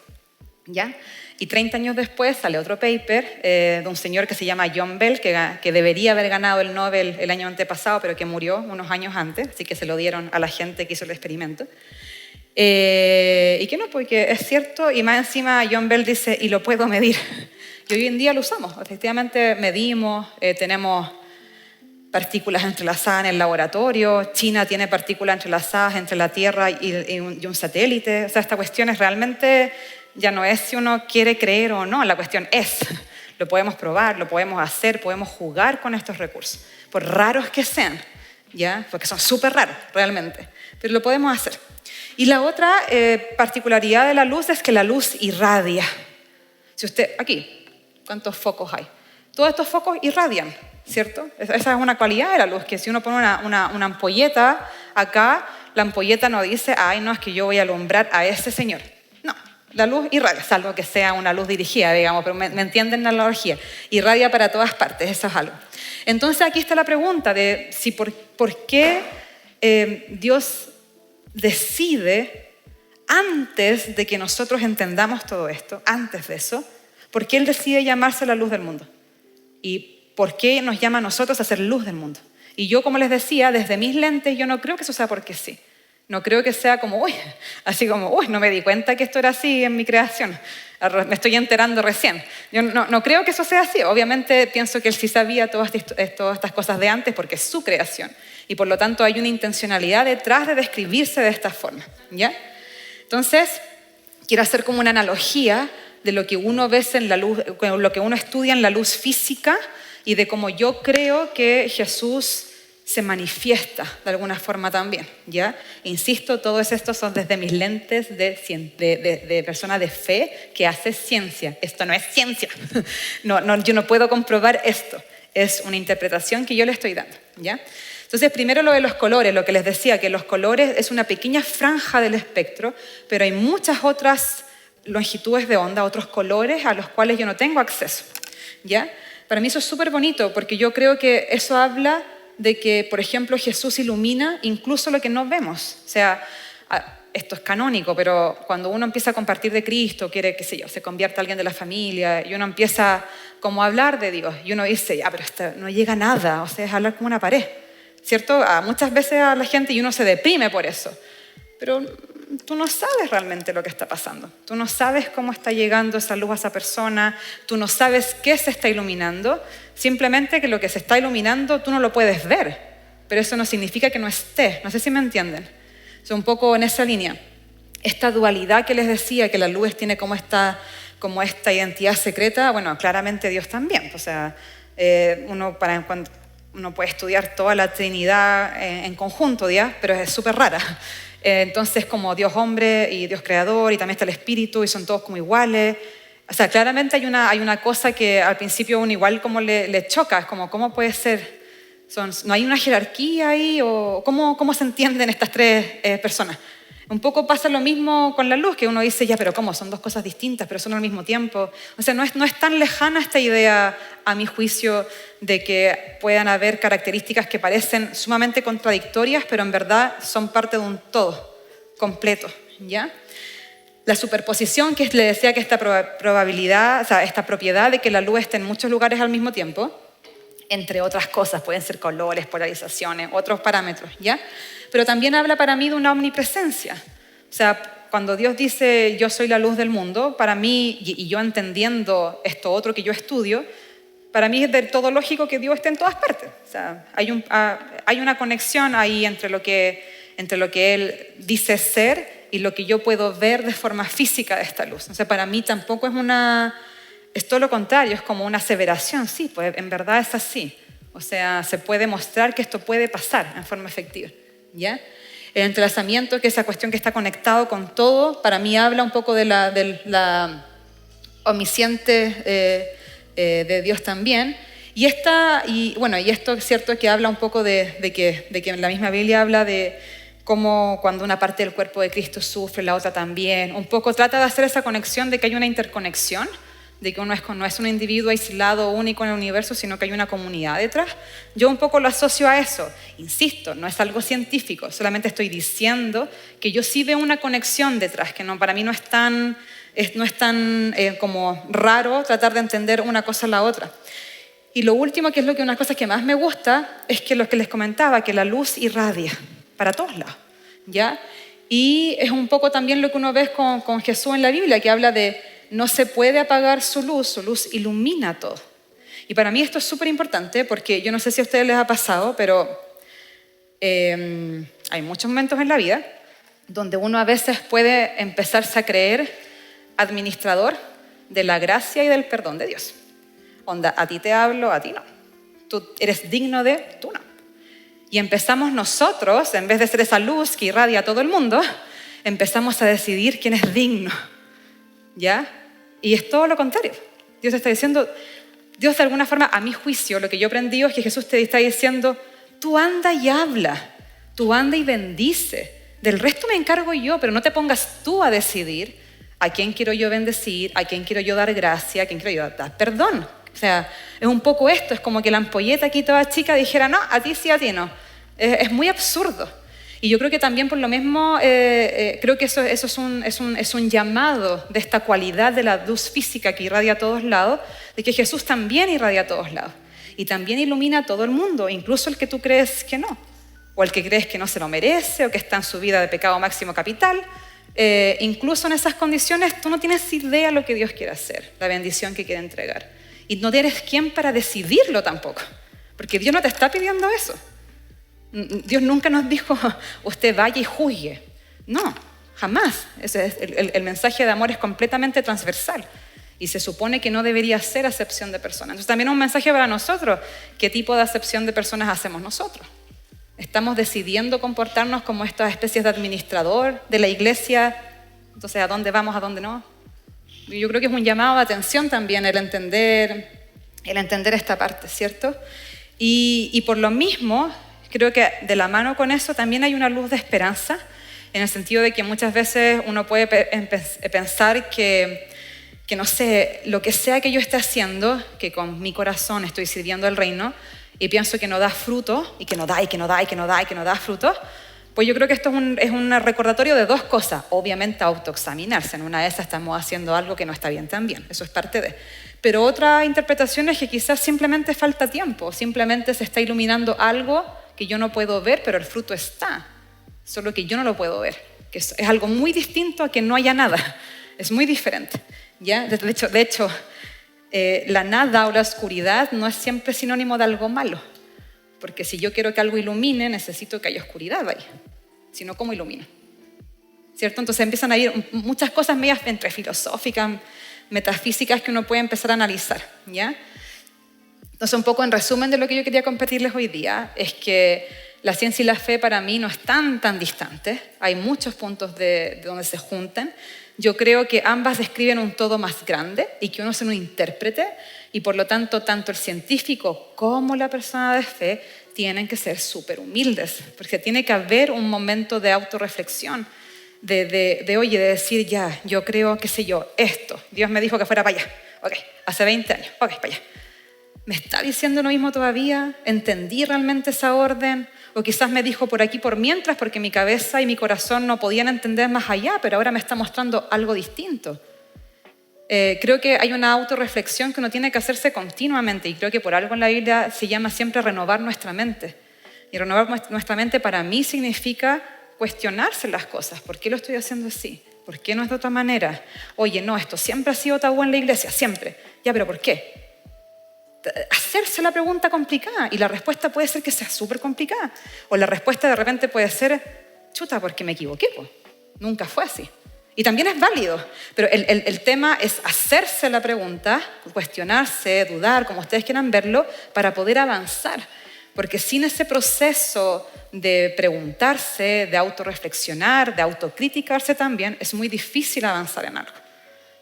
¿ya? Y 30 años después sale otro paper de un señor que se llama John Bell, que debería haber ganado el Nobel el año antepasado, pero que murió unos años antes, así que se lo dieron a la gente que hizo el experimento. Y que no, porque es cierto, y más encima John Bell dice, y lo puedo medir. Y hoy en día lo usamos, efectivamente medimos, tenemos partículas entrelazadas en el laboratorio, China tiene partículas entrelazadas entre la Tierra y un satélite. O sea, esta cuestión es realmente, ya no es si uno quiere creer o no, la cuestión es, lo podemos probar, lo podemos hacer, podemos jugar con estos recursos, por raros que sean, ¿ya? Porque son súper raros realmente, pero lo podemos hacer. Y la otra particularidad de la luz es que la luz irradia. Si usted, aquí, ¿cuántos focos hay? Todos estos focos irradian, ¿cierto? Esa es una cualidad de la luz, que si uno pone una ampolleta acá, la ampolleta no dice, ay, no, es que yo voy a alumbrar a ese señor. No, la luz irradia, salvo que sea una luz dirigida, digamos, pero me entienden la analogía. Irradia para todas partes, eso es algo. Entonces aquí está la pregunta de si por qué Dios decide, antes de que nosotros entendamos todo esto, antes de eso, ¿por qué Él decide llamarse la luz del mundo? ¿Y por qué nos llama a nosotros a ser luz del mundo? Y yo, como les decía, desde mis lentes, yo no creo que eso sea porque sí. No creo que sea como, así como, no me di cuenta que esto era así en mi creación. Me estoy enterando recién. Yo no creo que eso sea así. Obviamente pienso que Él sí sabía todas estas cosas de antes porque es su creación. Y por lo tanto hay una intencionalidad detrás de describirse de esta forma, ¿ya? Entonces, quiero hacer como una analogía de lo que uno ve en la luz, lo que uno estudia en la luz física y de cómo yo creo que Jesús se manifiesta de alguna forma también, ¿ya? Insisto, todos estos son desde mis lentes de persona de fe que hace ciencia. Esto no es ciencia. Yo no puedo comprobar esto. Es una interpretación que yo le estoy dando, ¿ya? Entonces, primero lo de los colores, lo que les decía, que los colores es una pequeña franja del espectro, pero hay muchas otras longitudes de onda, otros colores a los cuales yo no tengo acceso, ¿ya? Para mí eso es súper bonito porque yo creo que eso habla de que, por ejemplo, Jesús ilumina incluso lo que no vemos. O sea, esto es canónico, pero cuando uno empieza a compartir de Cristo, quiere, qué sé yo, se convierte a alguien de la familia y uno empieza como a hablar de Dios y uno dice, pero esto no llega a nada, o sea, es hablar como una pared, ¿cierto? Muchas veces a la gente y uno se deprime por eso, pero tú no sabes realmente lo que está pasando. Tú no sabes cómo está llegando esa luz a esa persona, tú no sabes qué se está iluminando, simplemente que lo que se está iluminando tú no lo puedes ver, pero eso no significa que no esté. No sé si me entienden. O sea, un poco en esa línea. Esta dualidad que les decía, que la luz tiene como esta identidad secreta, bueno, claramente Dios también. O sea, uno puede estudiar toda la Trinidad en conjunto, ¿ya? Pero es súper rara. Entonces, como Dios hombre y Dios creador, y también está el Espíritu, y son todos como iguales. O sea, claramente hay una cosa que al principio uno igual como le choca, es como, ¿cómo puede ser? ¿No hay una jerarquía ahí? ¿O cómo se entienden estas tres personas? Un poco pasa lo mismo con la luz, que uno dice, ya, pero ¿cómo? Son dos cosas distintas, pero son al mismo tiempo. O sea, no es tan lejana esta idea, a mi juicio, de que puedan haber características que parecen sumamente contradictorias, pero en verdad son parte de un todo completo, ¿ya? La superposición, que le decía que esta probabilidad, o sea, esta propiedad de que la luz esté en muchos lugares al mismo tiempo, entre otras cosas, pueden ser colores, polarizaciones, otros parámetros, ¿ya? Pero también habla para mí de una omnipresencia. O sea, cuando Dios dice, yo soy la luz del mundo, para mí, y yo entendiendo esto otro que yo estudio, para mí es del todo lógico que Dios esté en todas partes. O sea, hay una conexión ahí entre lo que Él dice ser y lo que yo puedo ver de forma física de esta luz. O sea, para mí tampoco es todo lo contrario, es como una aseveración. Sí, pues en verdad es así. O sea, se puede mostrar que esto puede pasar en forma efectiva, ¿ya? El entrelazamiento, que es esa cuestión que está conectado con todo, para mí habla un poco de la omnisciente de Dios también. Y esto es cierto que habla un poco de que en la misma Biblia habla de cómo cuando una parte del cuerpo de Cristo sufre, la otra también. Un poco trata de hacer esa conexión de que hay una interconexión, de que uno no es un individuo aislado, único en el universo, sino que hay una comunidad detrás. Yo un poco lo asocio a eso. Insisto, no es algo científico, solamente estoy diciendo que yo sí veo una conexión detrás, que para mí no es tan como raro tratar de entender una cosa a la otra. Y lo último, que es una de las cosas que más me gusta, es que lo que les comentaba, que la luz irradia para todos lados, ¿ya? Y es un poco también lo que uno ve con Jesús en la Biblia, que habla de no se puede apagar su luz ilumina todo. Y para mí esto es súper importante porque yo no sé si a ustedes les ha pasado, pero hay muchos momentos en la vida donde uno a veces puede empezarse a creer administrador de la gracia y del perdón de Dios. Onda, a ti te hablo, a ti no. Tú eres digno de, tú no. Y empezamos nosotros, en vez de ser esa luz que irradia a todo el mundo, empezamos a decidir quién es digno, ¿ya? Y es todo lo contrario. Dios está diciendo, Dios de alguna forma, a mi juicio, lo que yo aprendí es que Jesús te está diciendo, tú anda y habla, tú anda y bendice. Del resto me encargo yo, pero no te pongas tú a decidir a quién quiero yo bendecir, a quién quiero yo dar gracia, a quién quiero yo dar perdón. O sea, es un poco esto, es como que la ampolleta aquí toda chica dijera, no, a ti sí, a ti no. Es muy absurdo. Y yo creo que también por lo mismo, creo que eso es un llamado de esta cualidad de la luz física que irradia a todos lados, de que Jesús también irradia a todos lados. Y también ilumina a todo el mundo, incluso el que tú crees que no. O el que crees que no se lo merece, o que está en su vida de pecado máximo capital. Incluso en esas condiciones tú no tienes idea de lo que Dios quiere hacer, la bendición que quiere entregar. Y no eres quien para decidirlo tampoco, porque Dios no te está pidiendo eso. Dios nunca nos dijo, usted vaya y juzgue. No, jamás. El mensaje de amor es completamente transversal y se supone que no debería ser acepción de personas. Entonces también es un mensaje para nosotros. ¿Qué tipo de acepción de personas hacemos nosotros? ¿Estamos decidiendo comportarnos como estas especies de administrador de la iglesia? Entonces, ¿a dónde vamos, a dónde no? Yo creo que es un llamado de atención también el entender esta parte, ¿cierto? Y por lo mismo, creo que de la mano con eso también hay una luz de esperanza en el sentido de que muchas veces uno puede pensar que no sé, lo que sea que yo esté haciendo, que con mi corazón estoy sirviendo al reino y pienso que no da fruto y que no da fruto, pues yo creo que esto es un recordatorio de dos cosas. Obviamente autoexaminarse, en una de esas estamos haciendo algo que no está bien también, eso es parte de. Pero otra interpretación es que quizás simplemente falta tiempo, simplemente se está iluminando algo que yo no puedo ver, pero el fruto está, solo que yo no lo puedo ver, que es algo muy distinto a que no haya nada, es muy diferente. ¿Ya? De hecho, la nada o la oscuridad no es siempre sinónimo de algo malo, porque si yo quiero que algo ilumine, necesito que haya oscuridad ahí, si no, ¿cómo ilumina? ¿Cierto? Entonces empiezan a ir muchas cosas medias entre filosóficas, metafísicas que uno puede empezar a analizar, ¿ya? Entonces, un poco en resumen de lo que yo quería compartirles hoy día es que la ciencia y la fe para mí no están tan distantes, hay muchos puntos de donde se juntan. Yo creo que ambas describen un todo más grande y que uno es un intérprete y por lo tanto, tanto el científico como la persona de fe tienen que ser súper humildes, porque tiene que haber un momento de autorreflexión, de decir, ya, yo creo, qué sé yo, esto, Dios me dijo que fuera para allá, ok, hace 20 años, ok, para allá. ¿Me está diciendo lo mismo todavía? ¿Entendí realmente esa orden? O quizás me dijo por aquí por mientras, porque mi cabeza y mi corazón no podían entender más allá, pero ahora me está mostrando algo distinto. Creo que hay una autorreflexión que uno tiene que hacerse continuamente y creo que por algo en la Biblia se llama siempre renovar nuestra mente. Y renovar nuestra mente para mí significa cuestionarse las cosas. ¿Por qué lo estoy haciendo así? ¿Por qué no es de otra manera? Oye, no, esto siempre ha sido tabú en la iglesia, siempre. Ya, pero ¿por qué? Hacerse la pregunta complicada y la respuesta puede ser que sea súper complicada o la respuesta de repente puede ser chuta porque me equivoqué, pues. Nunca fue así y también es válido, pero el tema es hacerse la pregunta, cuestionarse, dudar, como ustedes quieran verlo, para poder avanzar, porque sin ese proceso de preguntarse, de autorreflexionar, de autocriticarse también, es muy difícil avanzar en algo.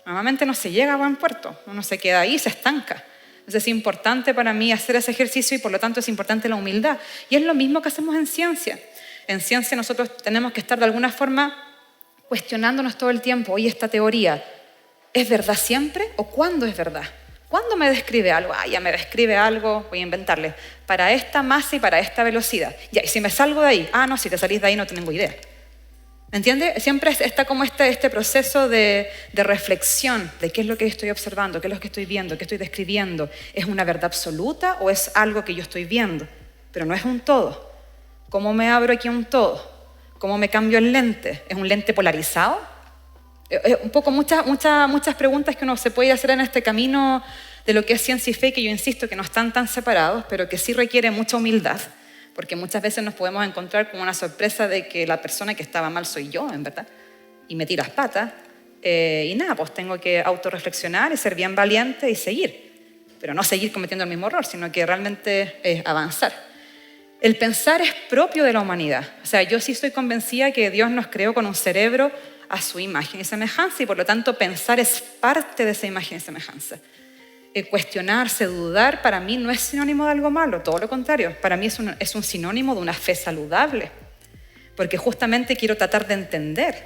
Normalmente no se llega a buen puerto, uno se queda ahí y se estanca. Entonces es importante para mí hacer ese ejercicio y por lo tanto es importante la humildad. Y es lo mismo que hacemos en ciencia. En ciencia nosotros tenemos que estar de alguna forma cuestionándonos todo el tiempo. Oye, esta teoría, ¿es verdad siempre o cuándo es verdad? ¿Cuándo me describe algo? Ya me describe algo, voy a inventarle, para esta masa y para esta velocidad. Ya, y si me salgo de ahí, no, si te salís de ahí no tengo idea. ¿Entiendes? Siempre está como este proceso de reflexión de qué es lo que estoy observando, qué es lo que estoy viendo, qué estoy describiendo. ¿Es una verdad absoluta o es algo que yo estoy viendo? Pero no es un todo. ¿Cómo me abro aquí a un todo? ¿Cómo me cambio el lente? ¿Es un lente polarizado? Un poco muchas preguntas que uno se puede hacer en este camino de lo que es ciencia y fe, que yo insisto que no están tan separados, pero que sí requiere mucha humildad. Porque muchas veces nos podemos encontrar con una sorpresa de que la persona que estaba mal soy yo, en verdad, y metí las patas, y nada, pues tengo que autorreflexionar y ser bien valiente y seguir, pero no seguir cometiendo el mismo error, sino que realmente avanzar. El pensar es propio de la humanidad, o sea, yo sí estoy convencida que Dios nos creó con un cerebro a su imagen y semejanza, y por lo tanto pensar es parte de esa imagen y semejanza. Cuestionarse, dudar, para mí no es sinónimo de algo malo, todo lo contrario. Para mí es un sinónimo de una fe saludable, porque justamente quiero tratar de entender.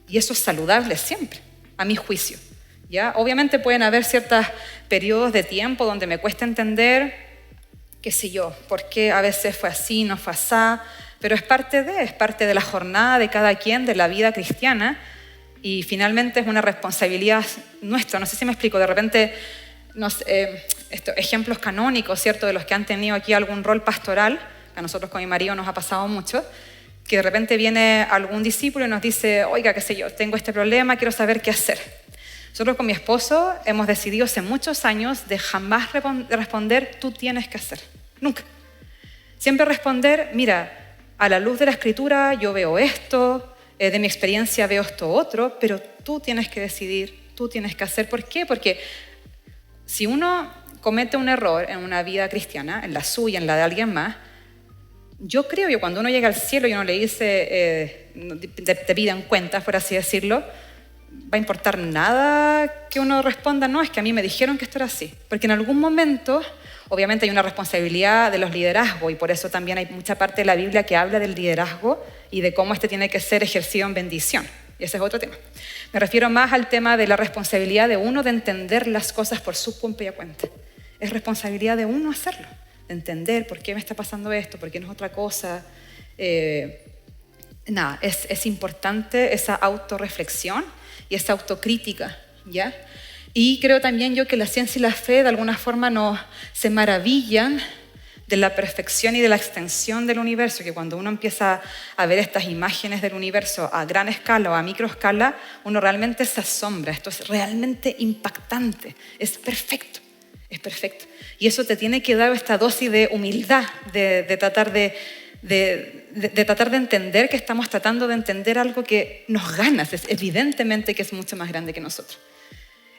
Y eso es saludable siempre, a mi juicio. ¿Ya? Obviamente pueden haber ciertos periodos de tiempo donde me cuesta entender, qué sé yo, por qué a veces fue así, no fue así, pero es parte de la jornada de cada quien, de la vida cristiana. Y finalmente es una responsabilidad nuestra. No sé si me explico. De repente, ejemplos canónicos, ¿cierto? De los que han tenido aquí algún rol pastoral, que a nosotros con mi marido nos ha pasado mucho, que de repente viene algún discípulo y nos dice, oiga, qué sé yo, tengo este problema, quiero saber qué hacer. Nosotros con mi esposo hemos decidido hace muchos años de jamás responder, tú tienes que hacer. Nunca. Siempre responder, mira, a la luz de la Escritura yo veo esto, de mi experiencia veo esto otro, pero tú tienes que decidir, tú tienes que hacer. ¿Por qué? Porque si uno comete un error en una vida cristiana, en la suya, en la de alguien más, yo creo que cuando uno llega al cielo y uno le dice, te pidan cuentas, por así decirlo, va a importar nada que uno responda, no, es que a mí me dijeron que esto era así. Porque en algún momento Obviamente hay una responsabilidad de los liderazgos y por eso también hay mucha parte de la Biblia que habla del liderazgo y de cómo este tiene que ser ejercido en bendición. Y ese es otro tema. Me refiero más al tema de la responsabilidad de uno de entender las cosas por su propia cuenta. Es responsabilidad de uno hacerlo, de entender por qué me está pasando esto, por qué no es otra cosa. Es importante esa autorreflexión y esa autocrítica, ¿ya? Y creo también yo que la ciencia y la fe de alguna forma se maravillan de la perfección y de la extensión del universo, que cuando uno empieza a ver estas imágenes del universo a gran escala o a microescala, uno realmente se asombra. Esto es realmente impactante, es perfecto. Es perfecto. Y eso te tiene que dar esta dosis de humildad, de tratar de entender que estamos tratando de entender algo que nos gana. Es evidentemente que es mucho más grande que nosotros.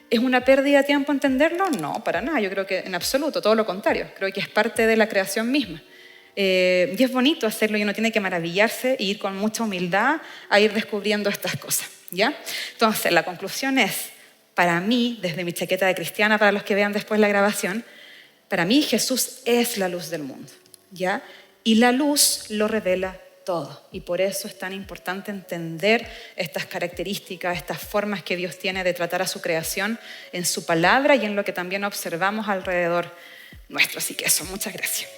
¿Es una pérdida de tiempo entenderlo? No, para nada. Yo creo que en absoluto, todo lo contrario. Creo que es parte de la creación misma. Y es bonito hacerlo y uno tiene que maravillarse e ir con mucha humildad a ir descubriendo estas cosas, ¿ya? Entonces, la conclusión es, para mí, desde mi chaqueta de cristiana, para los que vean después la grabación, para mí Jesús es la luz del mundo, ¿ya? Y la luz lo revela todo. Y por eso es tan importante entender estas características, estas formas que Dios tiene de tratar a su creación en su palabra y en lo que también observamos alrededor nuestro. Así que eso, muchas gracias.